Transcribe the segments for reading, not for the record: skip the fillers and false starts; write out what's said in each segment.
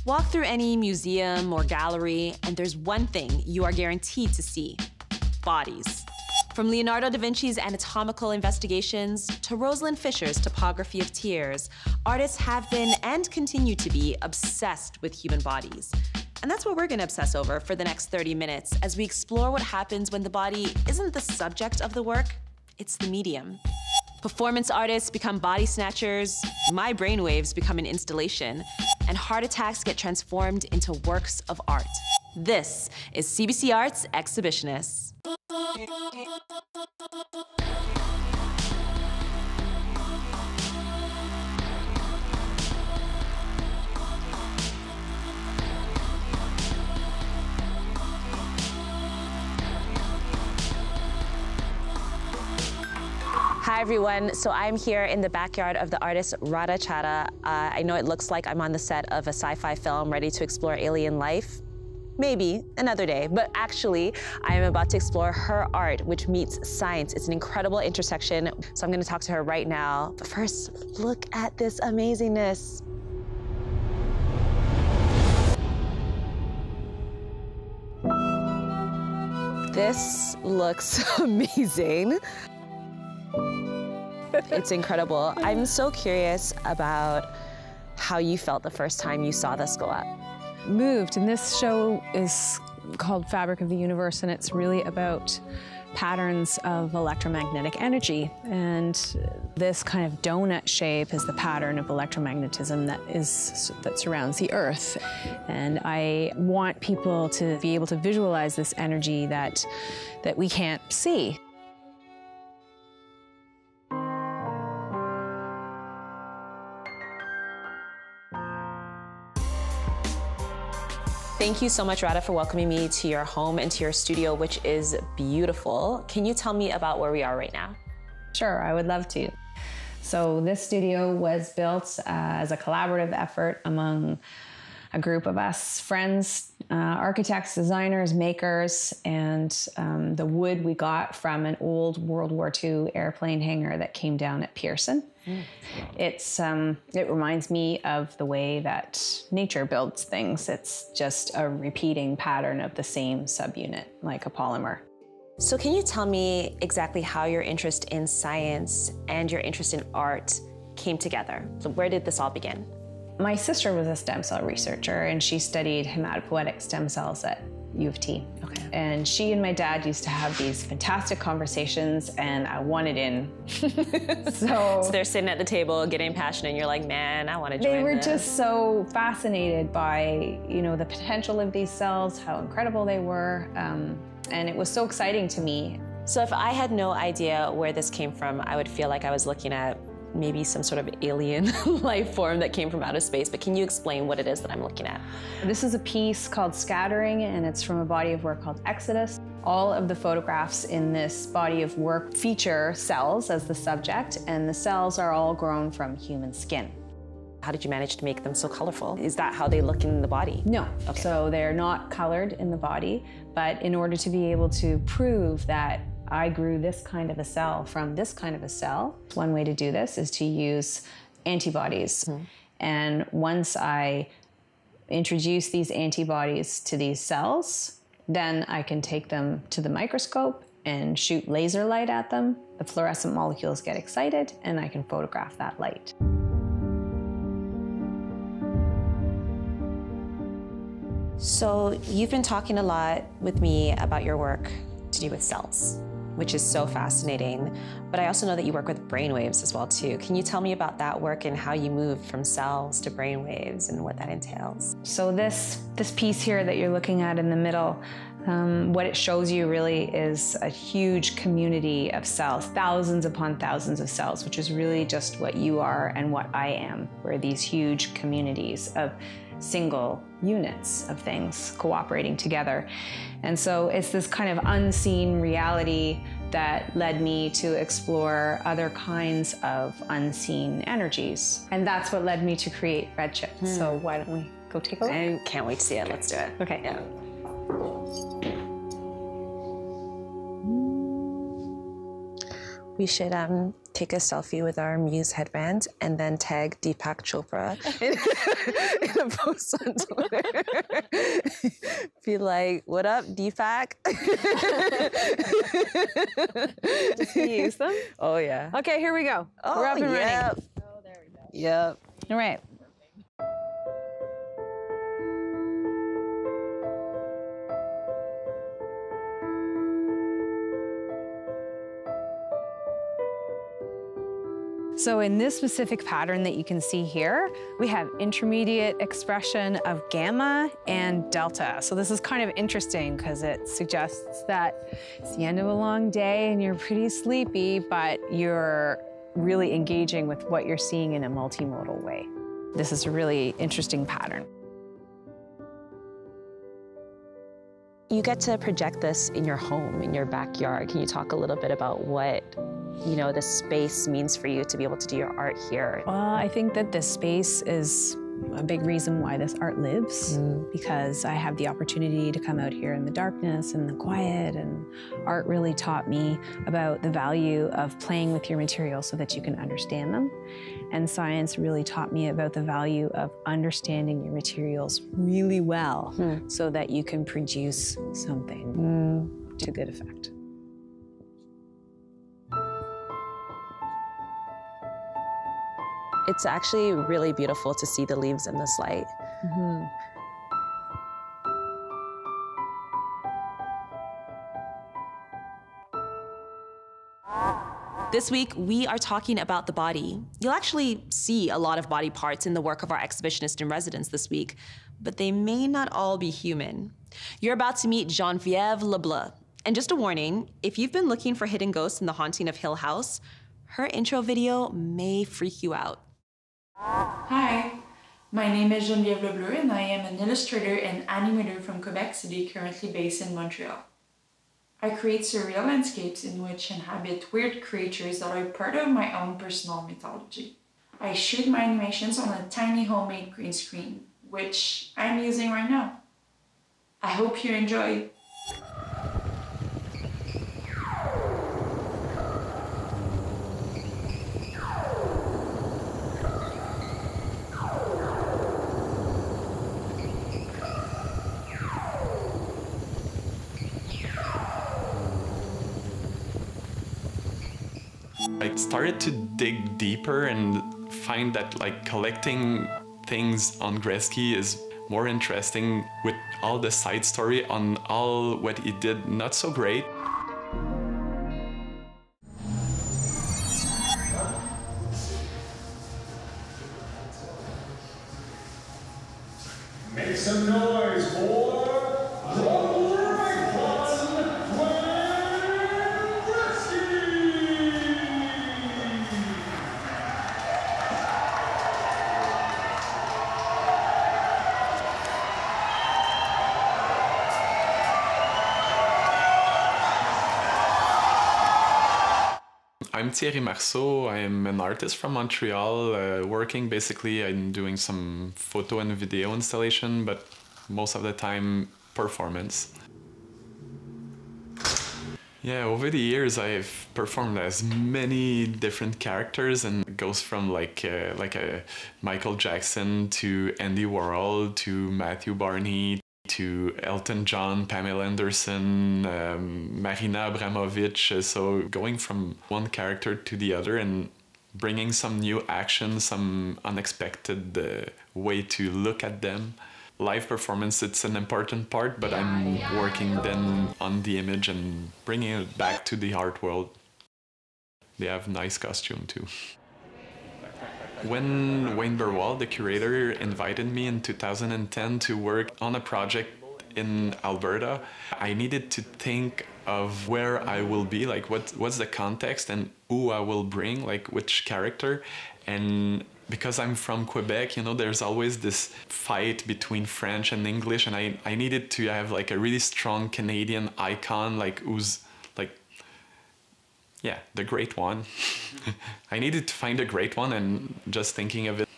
Walk through any museum or gallery, and there's one thing you are guaranteed to see: bodies. From Leonardo da Vinci's anatomical investigations to Rosalind Fisher's topography of tears, artists have been and continue to be obsessed with human bodies. And that's what we're gonna obsess over for the next 30 minutes as we explore what happens when the body isn't the subject of the work, it's the medium. Performance artists become body snatchers, my brainwaves become an installation, and heart attacks get transformed into works of art. This is CBC Arts Exhibitionists. Hi everyone, so I'm here in the backyard of the artist Radha Chaddah. I know it looks like I'm on the set of a sci-fi film ready to explore alien life. Maybe another day, but actually I am about to explore her art, which meets science. It's an incredible intersection, so I'm gonna talk to her right now. But first, look at this amazingness. This looks amazing. It's incredible. I'm so curious about how you felt the first time you saw this go up. Moved, and this show is called Fabric of the Universe, and it's really about patterns of electromagnetic energy. And this kind of donut shape is the pattern of electromagnetism that surrounds the Earth. And I want people to be able to visualize this energy that we can't see. Thank you so much, Radha, for welcoming me to your home and to your studio, which is beautiful. Can you tell me about where we are right now? Sure, I would love to. So this studio was built as a collaborative effort among a group of us, friends, architects, designers, makers, and the wood we got from an old World War II airplane hangar that came down at Pearson. It reminds me of the way that nature builds things. It's just a repeating pattern of the same subunit, like a polymer. So can you tell me exactly how your interest in science and your interest in art came together? So where did this all begin? My sister was a stem cell researcher, and she studied hematopoietic stem cells at U of T. Okay. And she and my dad used to have these fantastic conversations, and I wanted in. So they're sitting at the table getting passionate, and you're like, man, I want to join They were this. just so fascinated by, the potential of these cells, how incredible they were, and it was so exciting to me. So if I had no idea where this came from, I would feel like I was looking at maybe some sort of alien life form that came from outer space, but can you explain what it is that I'm looking at? This is a piece called Scattering, and it's from a body of work called Exodus. All of the photographs in this body of work feature cells as the subject, and the cells are all grown from human skin. How did you manage to make them so colorful? Is that how they look in the body? No, Okay. So they're not colored in the body, but in order to be able to prove that I grew this kind of a cell from this kind of a cell, one way to do this is to use antibodies. And once I introduce these antibodies to these cells, then I can take them to the microscope and shoot laser light at them. The fluorescent molecules get excited, and I can photograph that light. So you've been talking a lot with me about your work to do with cells, which is so fascinating. But I also know that you work with brainwaves as well too. Can you tell me about that work and how you move from cells to brainwaves and what that entails? So this piece here that you're looking at in the middle, what it shows you really is a huge community of cells, thousands upon thousands of cells, which is really just what you are and what I am. We're these huge communities of single units of things cooperating together. And so it's this kind of unseen reality that led me to explore other kinds of unseen energies. And that's what led me to create Redshift. So why don't we go take a look? I can't wait to see it. Let's do it. Okay. Yeah. We should take a selfie with our Muse headbands and then tag Deepak Chopra in a post on Twitter. Be like, what up, Deepak? Does he use them? Oh, yeah. Okay, here we go. We're up and running. Oh, there we go. Yep. All right. So in this specific pattern that you can see here, we have intermediate expression of gamma and delta. So this is kind of interesting because it suggests that it's the end of a long day and you're pretty sleepy, but you're really engaging with what you're seeing in a multimodal way. This is a really interesting pattern. You get to project this in your home, in your backyard. Can you talk a little bit about what, you know, this space means for you to be able to do your art here? Well, I think that this space is a big reason why this art lives, because I have the opportunity to come out here in the darkness and the quiet, and art really taught me about the value of playing with your materials so that you can understand them. And science really taught me about the value of understanding your materials really well so that you can produce something to good effect. It's actually really beautiful to see the leaves in this light. This week, we are talking about the body. You'll actually see a lot of body parts in the work of our exhibitionist in residence this week, but they may not all be human. You're about to meet Geneviève Lebleu. And just a warning, if you've been looking for hidden ghosts in The Haunting of Hill House, her intro video may freak you out. Hi, my name is Geneviève Lebleu and I am an illustrator and animator from Quebec City, currently based in Montreal. I create surreal landscapes in which inhabit weird creatures that are part of my own personal mythology. I shoot my animations on a tiny homemade green screen, which I'm using right now. I hope you enjoy. I started to dig deeper and find that like collecting things on Gretzky is more interesting with all the side story on all what he did not so great. Make some noise, boy! Roll right one, Wayne Gretzky! I'm Thierry Marceau. I'm an artist from Montreal, working basically, I'm doing some photo and video installation, but most of the time performance. Yeah, over the years I've performed as many different characters, and it goes from like a Michael Jackson to Andy Warhol to Matthew Barney to Elton John, Pamela Anderson, Marina Abramovic. So going from one character to the other and bringing some new action, some unexpected way to look at them. Live performance, it's an important part, but I'm working then on the image and bringing it back to the art world. They have nice costume too. When Wayne Gretzky, the curator, invited me in 2010 to work on a project in Alberta, I needed to think of where I will be, like what's the context and who I will bring, like which character. And because I'm from Quebec, you know, there's always this fight between French and English, and I needed to have like a really strong Canadian icon, like who's like, yeah, the great one. I needed to find a great one, and just thinking of it,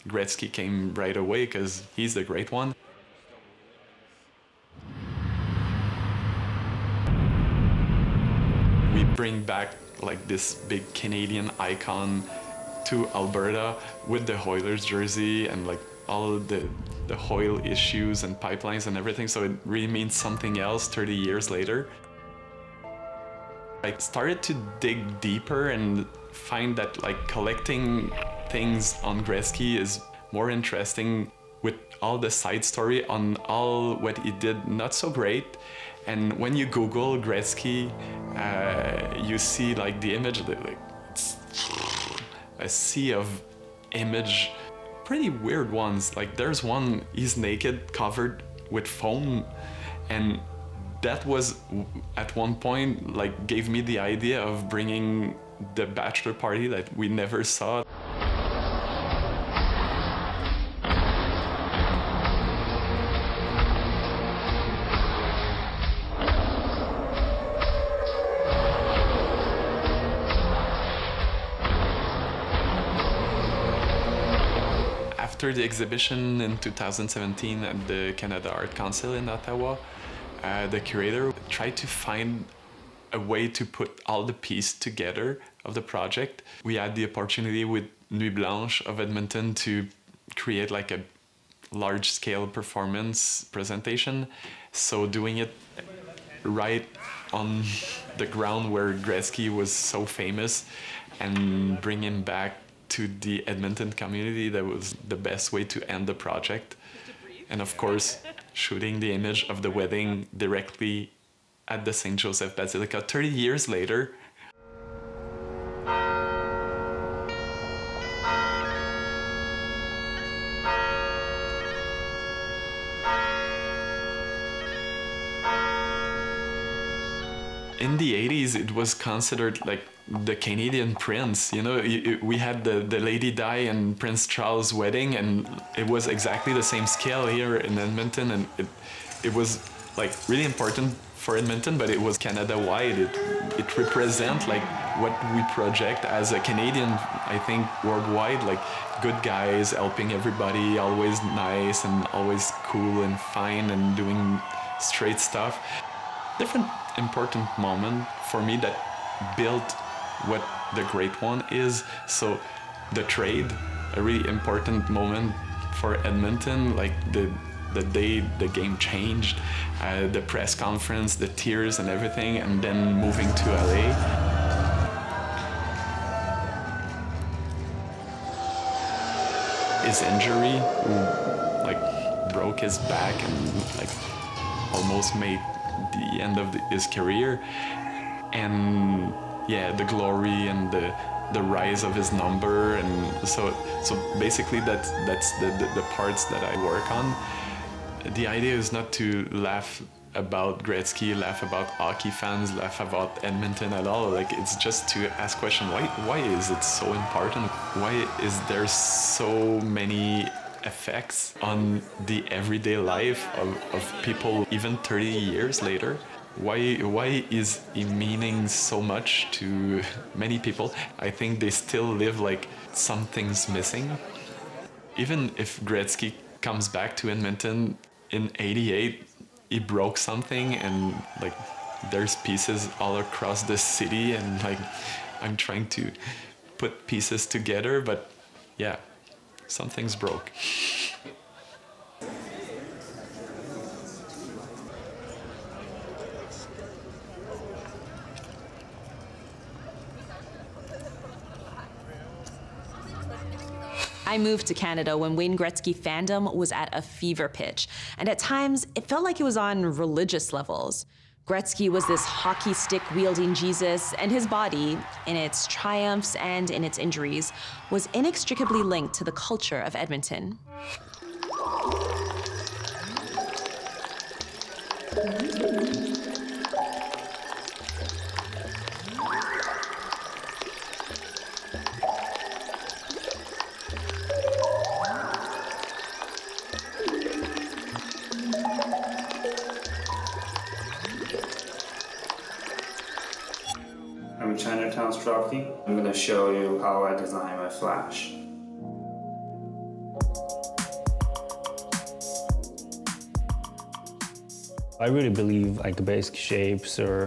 Gretzky came right away because he's the great one. We bring back like this big Canadian icon to Alberta with the Oilers jersey and like all the oil issues and pipelines and everything. So it really means something else 30 years later. I started to dig deeper and find that like collecting things on Gretzky is more interesting, with all the side story on all what he did not so great. And when you Google Gretzky, you see like the image, like it's a sea of image, pretty weird ones. Like there's one, he's naked, covered with foam, and that was at one point like gave me the idea of bringing the bachelor party that we never saw. After the exhibition in 2017 at the Canada Art Council in Ottawa, the curator tried to find a way to put all the pieces together of the project. We had the opportunity with Nuit Blanche of Edmonton to create like a large-scale performance presentation. So doing it right on the ground where Gretzky was so famous and bring him back to the Edmonton community, that was the best way to end the project. And of course, shooting the image of the wedding directly at the St. Joseph Basilica 30 years later. In the 80s, it was considered like the Canadian prince. You know, we had the Lady Di and Prince Charles wedding, and it was exactly the same scale here in Edmonton, and it was like really important for Edmonton, but it was Canada-wide. It represents like what we project as a Canadian, I think, worldwide, like good guys helping everybody, always nice and always cool and fine and doing straight stuff. Different important moment for me that built what the great one is. So the trade, a really important moment for Edmonton, like the day the game changed, the press conference, the tears and everything, and then moving to LA. His injury, like broke his back and like almost made the end of his career, and yeah, the glory and the rise of his number, and so basically that's the parts that I work on. The idea is not to laugh about Gretzky, laugh about hockey fans, laugh about Edmonton at all. Like, it's just to ask question, why is it so important? Why is there so many effects on the everyday life of people even 30 years later? Why is he meaning so much to many people? I think they still live like something's missing. Even if Gretzky comes back to Edmonton in '88, he broke something, and like there's pieces all across the city, and like I'm trying to put pieces together, but yeah, something's broke. I moved to Canada when Wayne Gretzky fandom was at a fever pitch, and at times it felt like it was on religious levels. Gretzky was this hockey stick-wielding Jesus, and his body, in its triumphs and in its injuries, was inextricably linked to the culture of Edmonton. I'm Chinatown's trophy. I'm going to show you how I design my flash. I really believe like basic shapes or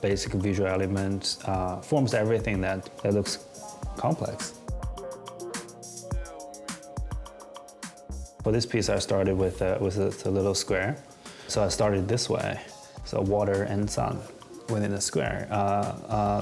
basic visual elements forms everything that looks complex. For this piece, I started with a little square. So I started this way, so water and sun within the square.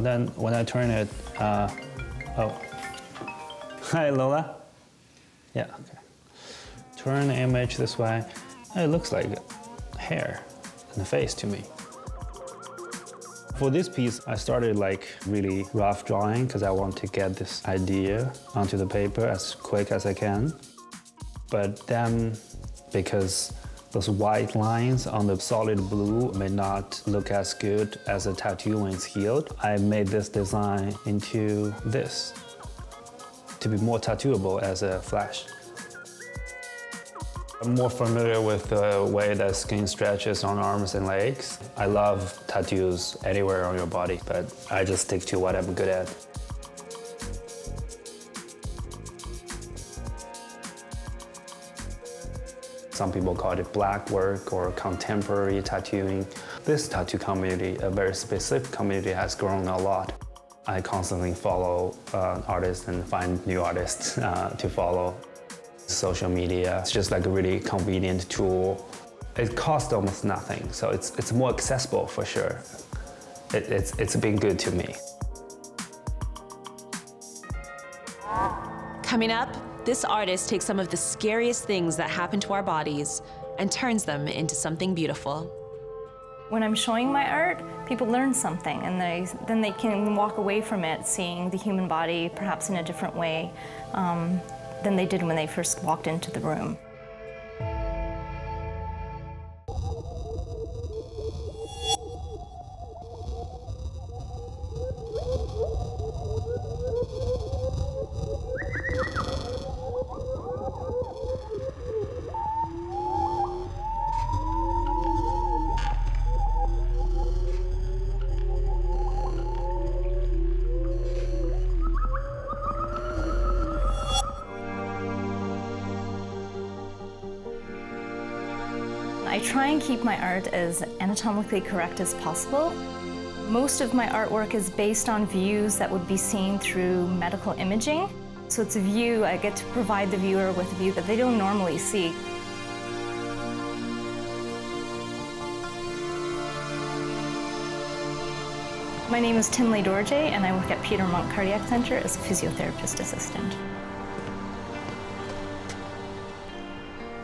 Then when I turn it, oh, hi Lola. Yeah, okay. Turn the image this way, it looks like hair and the face to me. For this piece, I started like really rough drawing because I want to get this idea onto the paper as quick as I can. But then, because those white lines on the solid blue may not look as good as a tattoo when it's healed, I made this design into this to be more tattooable as a flash. I'm more familiar with the way that skin stretches on arms and legs. I love tattoos anywhere on your body, but I just stick to what I'm good at. Some people call it black work or contemporary tattooing. This tattoo community, a very specific community, has grown a lot. I constantly follow artists and find new artists to follow. Social media, it's just like a really convenient tool. It costs almost nothing, so it's more accessible for sure. It's been good to me. Coming up, this artist takes some of the scariest things that happen to our bodies and turns them into something beautiful. When I'm showing my art, people learn something, and then they can walk away from it seeing the human body perhaps in a different way than they did when they first walked into the room. I try and keep my art as anatomically correct as possible. Most of my artwork is based on views that would be seen through medical imaging. So it's a view, I get to provide the viewer with a view that they don't normally see. My name is Dorje, and I work at Peter Monk Cardiac Center as a physiotherapist assistant.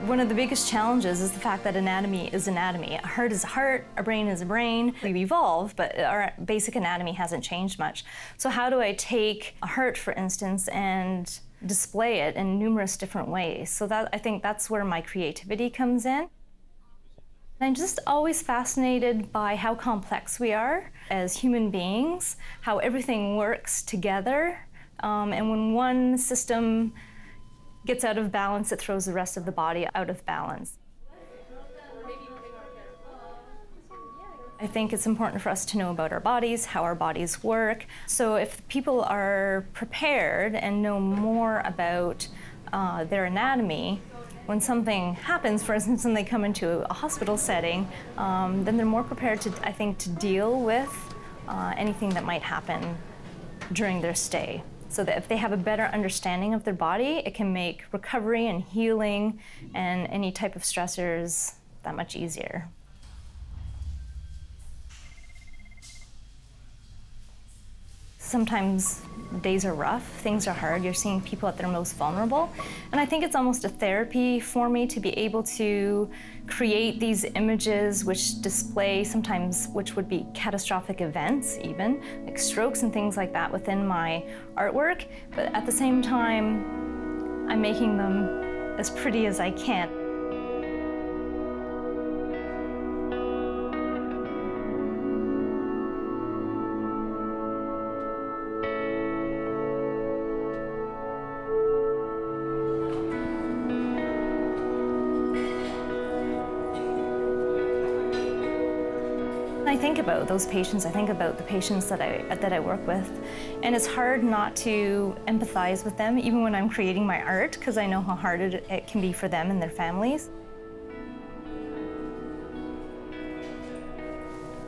One of the biggest challenges is the fact that anatomy is anatomy. A heart is a heart, a brain is a brain. We've evolved, but our basic anatomy hasn't changed much. So how do I take a heart, for instance, and display it in numerous different ways? So I think that's where my creativity comes in. I'm just always fascinated by how complex we are as human beings, how everything works together, and when one system gets out of balance, it throws the rest of the body out of balance. I think it's important for us to know about our bodies, how our bodies work. So if people are prepared and know more about their anatomy, when something happens, for instance, when they come into a hospital setting, then they're more prepared to, I think, to deal with anything that might happen during their stay. So that if they have a better understanding of their body, it can make recovery and healing and any type of stressors that much easier. Sometimes days are rough, things are hard, you're seeing people at their most vulnerable. And I think it's almost a therapy for me to be able to create these images which display sometimes, which would be catastrophic events even, like strokes and things like that within my artwork. But at the same time, I'm making them as pretty as I can. I think about those patients, I think about the patients that I work with, and it's hard not to empathize with them, even when I'm creating my art, because I know how hard it can be for them and their families.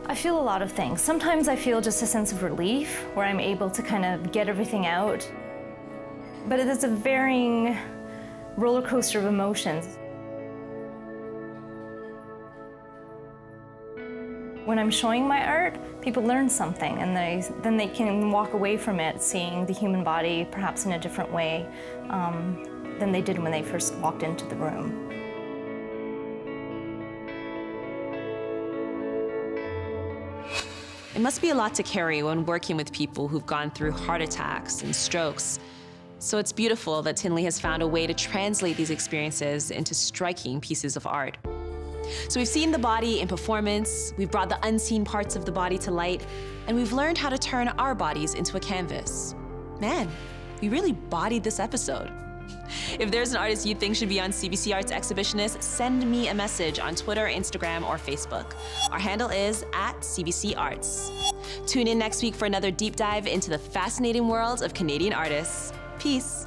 I feel a lot of things. Sometimes I feel just a sense of relief where I'm able to kind of get everything out. But it is a varying roller coaster of emotions. When I'm showing my art, people learn something, and then they can walk away from it seeing the human body perhaps in a different way than they did when they first walked into the room. It must be a lot to carry when working with people who've gone through heart attacks and strokes. So it's beautiful that Tinley has found a way to translate these experiences into striking pieces of art. So we've seen the body in performance, we've brought the unseen parts of the body to light, and we've learned how to turn our bodies into a canvas. Man, we really bodied this episode. If there's an artist you think should be on CBC Arts Exhibitionist, send me a message on Twitter, Instagram, or Facebook. Our handle is @CBC Arts. Tune in next week for another deep dive into the fascinating world of Canadian artists. Peace.